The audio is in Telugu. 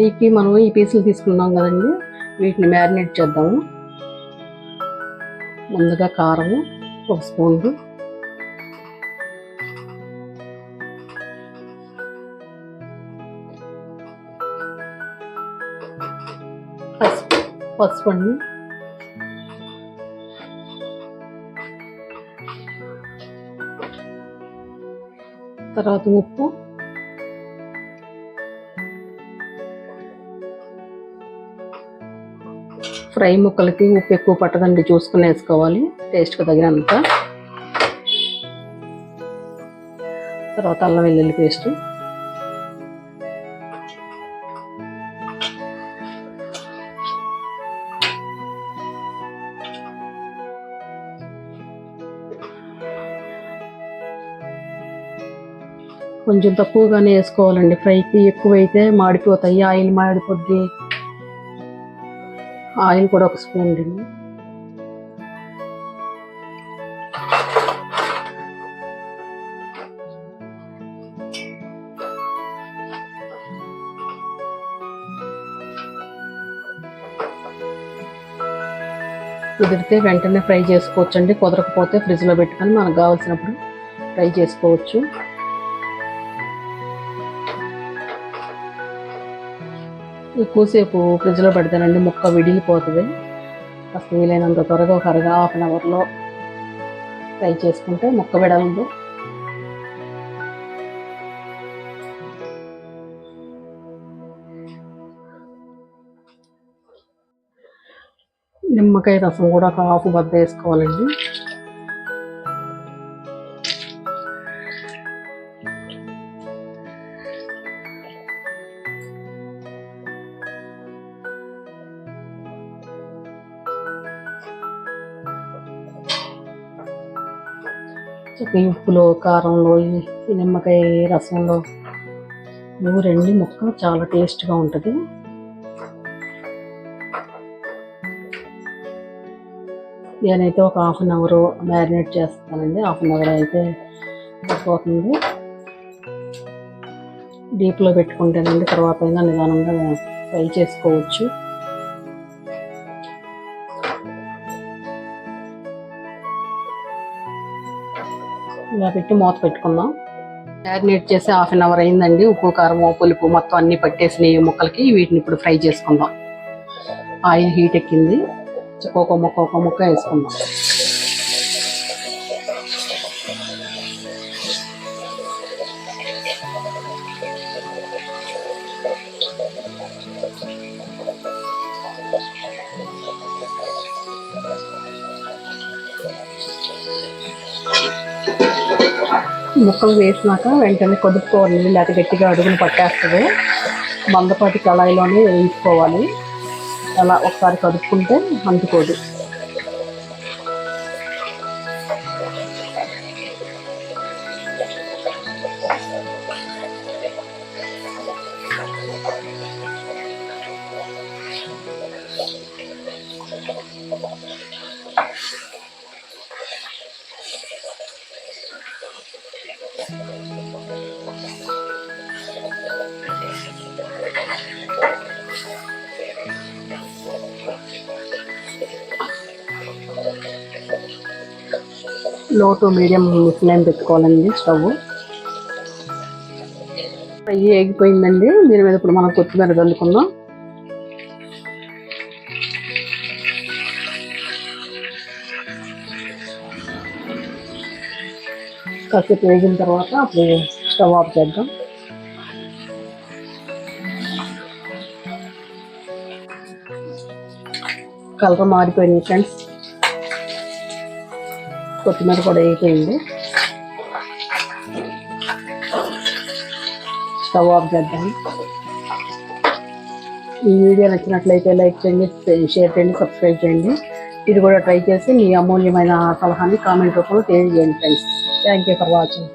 ఫ్రైకి మనం ఈ పీసులు తీసుకున్నాం కదండి, వీటిని మ్యారినేట్ చేద్దాము. ముందుగా కారం 1 స్పూన్, పసుపు అండి, తర్వాత ఉప్పు, ఫ్రై ముక్కలకి ఉప్పు ఎక్కువ పట్టదండి, చూసుకుని వేసుకోవాలి టేస్ట్కి తగినంత. తర్వాత అల్లం వెల్లుల్లి పేస్ట్, కొంచెం తక్కువగానే వేసుకోవాలండి, ఫ్రైకి ఎక్కువైతే మాడిపోతాయి, ఆయిల్ మాడిపోద్ది. ఆయిల్ కూడా 1 స్పూన్ అండి. కుదిరితే వెంటనే ఫ్రై చేసుకోవచ్చు అండి, కుదరకపోతే ఫ్రిడ్జ్లో పెట్టుకొని మనకు కావాల్సినప్పుడు ఫ్రై చేసుకోవచ్చు. ఎక్కువసేపు ఫ్రిడ్జ్లో పెడతానండి, ముక్క విడిలిపోతుంది. అసలు వీలైనంత త్వరగా ఒక ½ అన్ అవర్లో ఫ్రై చేసుకుంటే ముక్క విడలదు. నిమ్మకాయ రసం కూడా ఒక ½ బద్ద వేసుకోవాలండి. ఈ ఉప్పులో, కారంలో, ఈ నిమ్మకాయ రసంలో ఊరండి ముక్క చాలా టేస్ట్గా ఉంటుంది. నేనైతే ఒక ½ అన్ అవర్ మ్యారినేట్ చేస్తానండి. ½ అన్ అవర్ అయితే సరిపోతుంది. డీప్లో పెట్టుకుంటేనండి తర్వాత అయినా నిదానంగా ఫ్రై చేసుకోవచ్చు. ఇలా పెట్టి మూత పెట్టుకుందాం. మ్యారినేట్ చేసి ½ అన్ అవర్ అయిందండి. ఉప్పు, కారం, పులుపు మొత్తం అన్ని పట్టేసినాయి ముక్కలకి. వీటిని ఇప్పుడు ఫ్రై చేసుకుందాం. ఆయిల్ హీట్ ఎక్కింది, ఒక్కొక్క ముక్క వేసుకుందాం. ముక్కలు వేసినాక వెంటనే కొదుపుకోవాలి, లేకపోతే గట్టిగా అడుగులు పట్టేస్తుంది. మందపాటి కళాయిలోనే వేయించుకోవాలి. అలా ఒకసారి కదుపుకుంటే అంటుకోదు. లో టు మీడియం ఫ్లేమ్ పెట్టుకోవాలండి స్టవ్. ఫ్రై ఎగిపోయిందండి. దీని మీద ఇప్పుడు మనం కొత్తిమీర చల్లుకుందాం. కాసేపు వేగిన తర్వాత అప్పుడు స్టవ్ ఆఫ్ చేద్దాం. కలర్ మారిపోయింది ఫ్రెండ్స్. కొత్తిమీర కూడా వేగిపోయింది. స్టవ్ ఆఫ్ చేద్దాం. ఈ వీడియో నచ్చినట్లయితే లైక్ చేయండి, షేర్ చేయండి, సబ్స్క్రైబ్ చేయండి. ఇది కూడా ట్రై చేసి మీ అమూల్యమైన సలహాని కామెంట్ రూపంలో తెలియజేయండి friends. Thank you for watching.